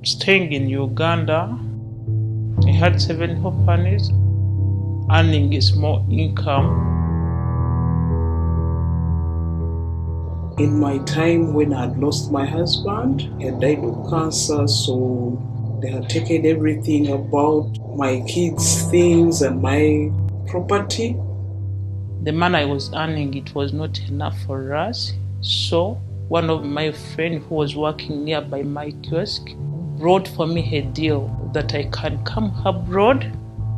staying in Uganda. I had 7 companies, earning a small income. In my time when I had lost my husband, he had died of cancer, so they had taken everything about my kids' things and my property. The money I was earning, it was not enough for us. So one of my friends who was working nearby my kiosk brought for me a deal that I can come abroad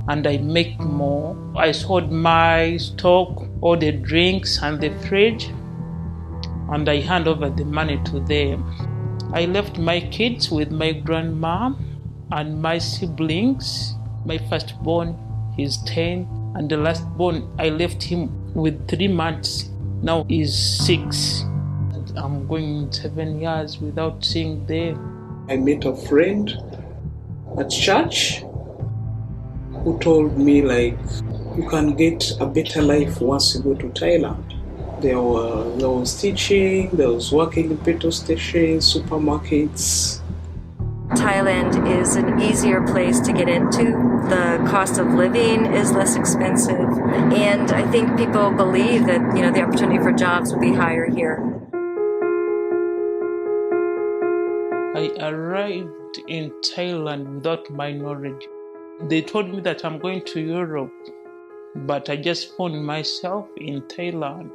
and I make more. I sold my stock, all the drinks and the fridge, and I hand over the money to them. I left my kids with my grandma and my siblings. My firstborn, he's 10, and the lastborn, I left him with 3 months. Now he's 6. I'm going 7 years without seeing them. I met a friend at church who told me, like, you can get a better life once you go to Thailand. There was teaching, there was working in petrol stations, supermarkets. Thailand is an easier place to get into. The cost of living is less expensive. And I think people believe that, the opportunity for jobs would be higher here. I arrived in Thailand without my knowledge. They told me that I'm going to Europe, but I just found myself in Thailand.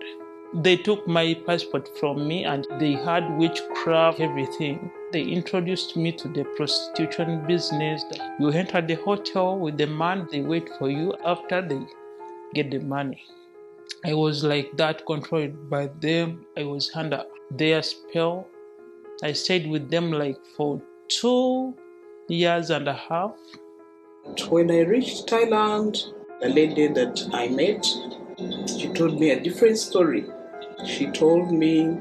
They took my passport from me and they had witchcraft, everything. They introduced me to the prostitution business. You enter the hotel with the man, they wait for you after they get the money. I was like that, controlled by them. I was under their spell. I stayed with them like for 2.5 years. When I reached Thailand, the lady that I met, she told me a different story. She told me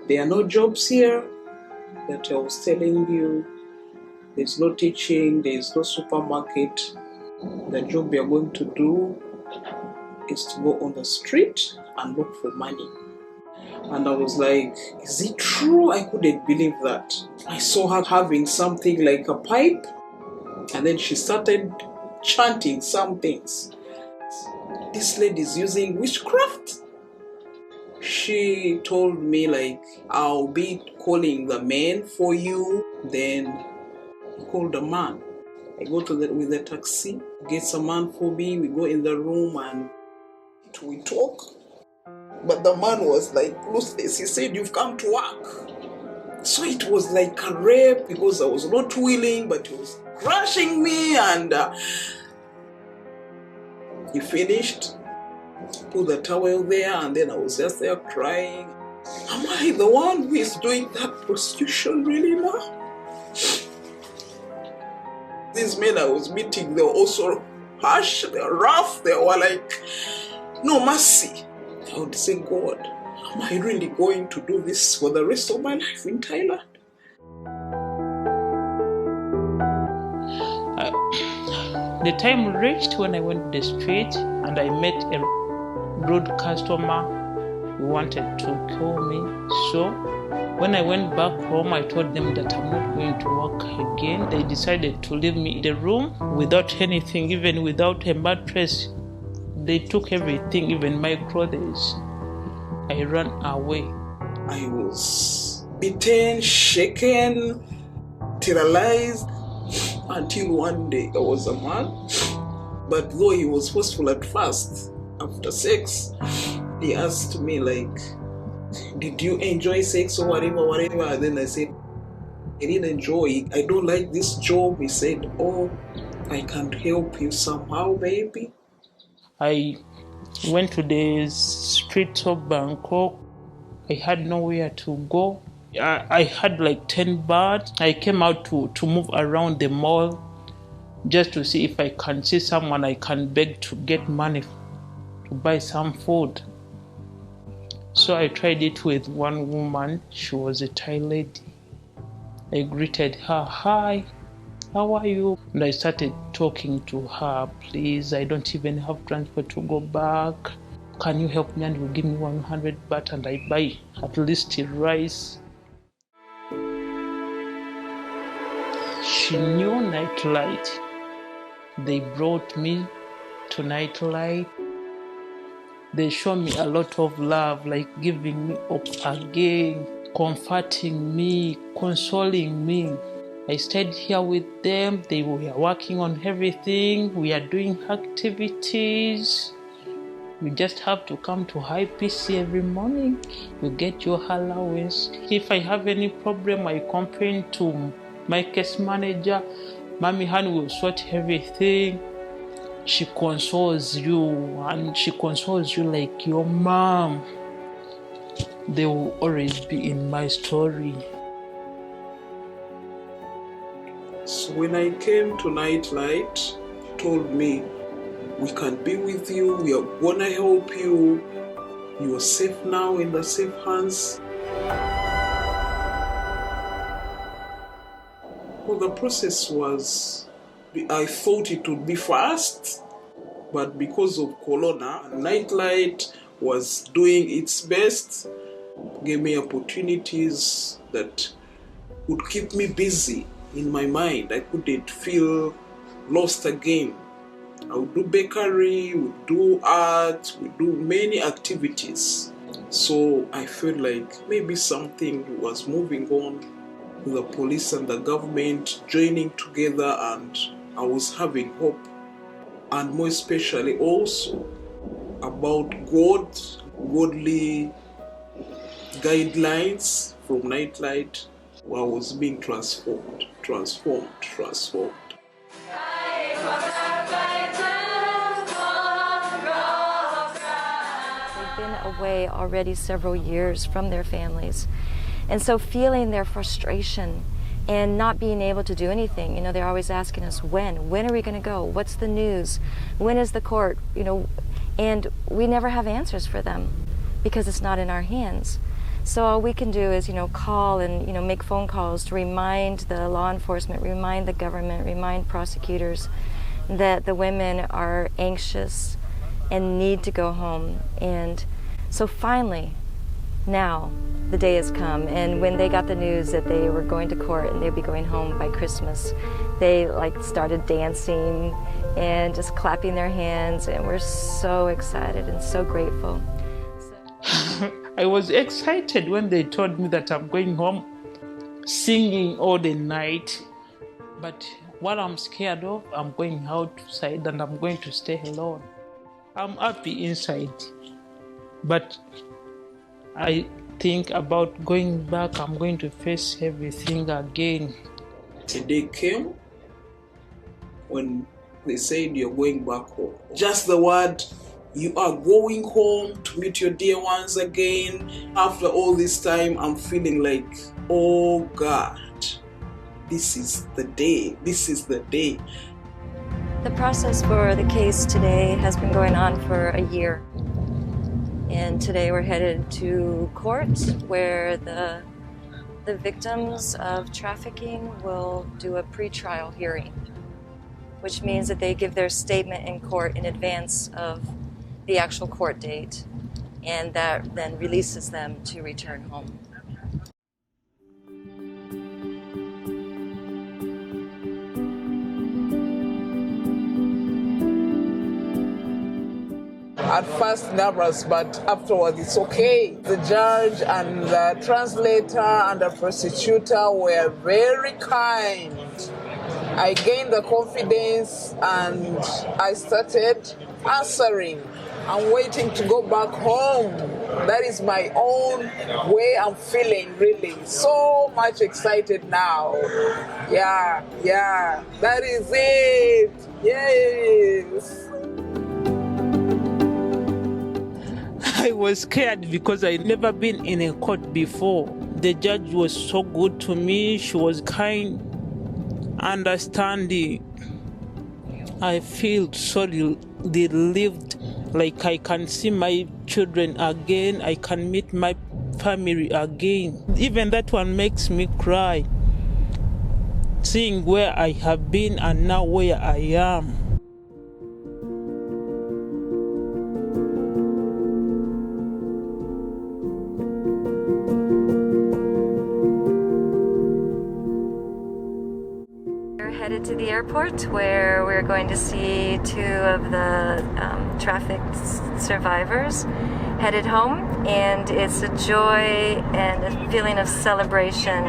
there are no jobs here, that I was telling you. There's no teaching, there's no supermarket. The job you're going to do is to go on the street and look for money. And I was like, is it true? I couldn't believe that. I saw her having something like a pipe, and then she started chanting some things. This lady is using witchcraft. She told me, like, I'll be calling the man for you. Then call the man. I go with the taxi, gets a man for me. We go in the room and we talk. But the man was like ruthless. He said, you've come to work. So it was like a rape because I was not willing, but he was crushing me. And he finished, put the towel there, and then I was just there crying. Am I the one who is doing that prostitution really now? These men I was meeting, they were also harsh, they were rough, they were like, no mercy. I would say, God, am I really going to do this for the rest of my life in Thailand? The time reached when I went to the street and I met a rude customer who wanted to kill me. So when I went back home, I told them that I'm not going to work again. They decided to leave me in the room without anything, even without a mattress. They took everything, even my clothes. I ran away. I was beaten, shaken, terrorized, until one day there was a man. But though he was forceful at first, after sex, he asked me, like, did you enjoy sex or whatever? And then I said, I didn't enjoy it. I don't like this job. He said, oh, I can help you somehow, baby. I went to the streets of Bangkok. I had nowhere to go. I had like 10 baht. I came out to move around the mall just to see if I can see someone I can beg to get money to buy some food. So I tried it with one woman. She was a Thai lady. I greeted her, hi, how are you? And I started talking to her, please, I don't even have transport to go back. Can you help me? And you give me 100 baht and I buy at least rice. She knew Nightlight. They brought me to Nightlight. They showed me a lot of love, like giving me up again, comforting me, consoling me. I stayed here with them. They were working on everything. We are doing activities. You just have to come to High PC every morning. You get your allowance. If I have any problem, I complain to my case manager. Mommy Han will sort everything. She consoles you, and she consoles you like your mom. They will always be in my story. So when I came to Nightlight, she told me, we can be with you, we are gonna help you, you are safe now in the safe hands. Well, the process was, I thought it would be fast, but because of Corona, Nightlight was doing its best, gave me opportunities that would keep me busy in my mind. I couldn't feel lost again. I would do bakery, would do art, would do many activities. So I felt like maybe something was moving on, the police and the government joining together, and I was having hope. And more especially also about God, godly guidelines from Nightlight, where I was being transformed. They've been away already several years from their families. And so feeling their frustration and not being able to do anything, they're always asking us, when are we going to go? What's the news? When is the court? And we never have answers for them because it's not in our hands. So all we can do is, call and, make phone calls to remind the law enforcement, remind the government, remind prosecutors that the women are anxious and need to go home. And so finally, now, the day has come, and when they got the news that they were going to court and they'd be going home by Christmas, they started dancing and just clapping their hands, and we're so excited and so grateful. I was excited when they told me that I'm going home, singing all the night. But what I'm scared of, I'm going outside and I'm going to stay alone. I'm happy inside, but I think about going back. I'm going to face everything again. A day came when they said you're going back home. Just the word, you are going home to meet your dear ones again. After all this time, I'm feeling like, oh God, this is the day. This is the day. The process for the case today has been going on for a year. And today we're headed to court where the victims of trafficking will do a pretrial hearing, which means that they give their statement in court in advance of the actual court date, and that then releases them to return home. At first nervous, but afterwards it's okay. The judge and the translator and the prosecutor were very kind. I gained the confidence and I started answering. I'm waiting to go back home. That is my own way I'm feeling, really. So much excited now. Yeah, that is it. Yes. I was scared because I'd never been in a court before. The judge was so good to me. She was kind, understanding. I feel so relieved, like I can see my children again. I can meet my family again. Even that one makes me cry, seeing where I have been and now where I am. There airport where we're going to see two of the trafficked survivors headed home, and it's a joy and a feeling of celebration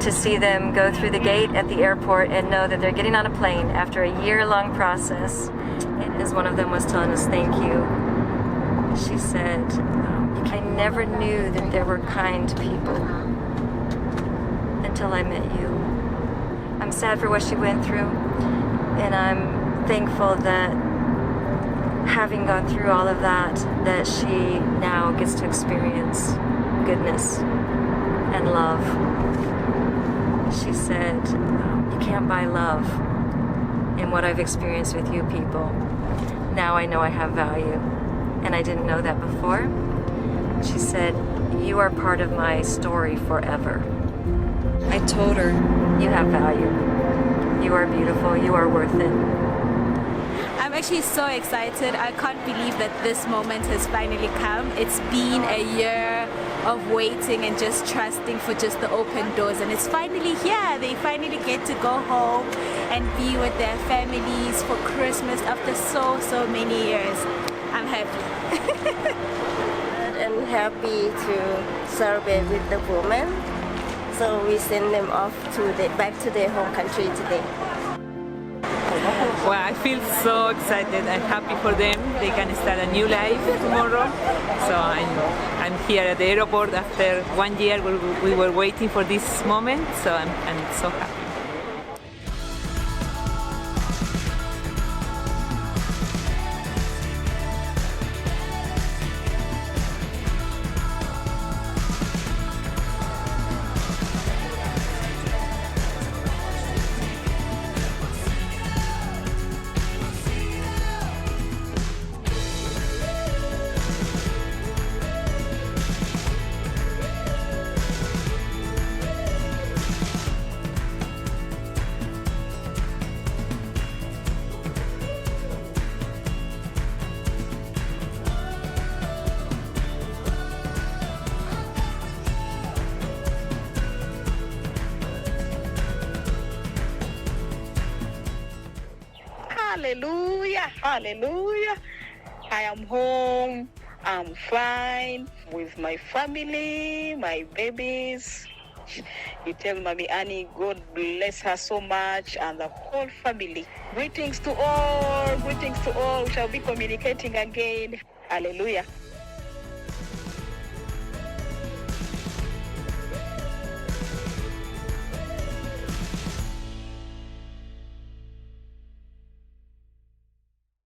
to see them go through the gate at the airport and know that they're getting on a plane after a year-long process. And as one of them was telling us thank you, she said, I never knew that there were kind people until I met you. I'm sad for what she went through, and I'm thankful that having gone through all of that, that she now gets to experience goodness and love. She said, you can't buy love. And what I've experienced with you people, now I know I have value. And I didn't know that before. She said, you are part of my story forever. I told her, you have value. You are beautiful. You are worth it. I'm actually so excited. I can't believe that this moment has finally come. It's been a year of waiting and just trusting for just the open doors, and it's finally here. They finally get to go home and be with their families for Christmas after so many years. I'm happy. And happy to celebrate with the women. So we send them off back to their home country today. Well, I feel so excited. I'm happy for them. They can start a new life tomorrow. So I'm here at the airport after 1 year. We were waiting for this moment. So I'm so happy. Hallelujah, hallelujah. I am home. I'm fine with my family, my babies. You tell Mommy Annie, God bless her so much, and the whole family. Greetings to all. We shall be communicating again. Hallelujah.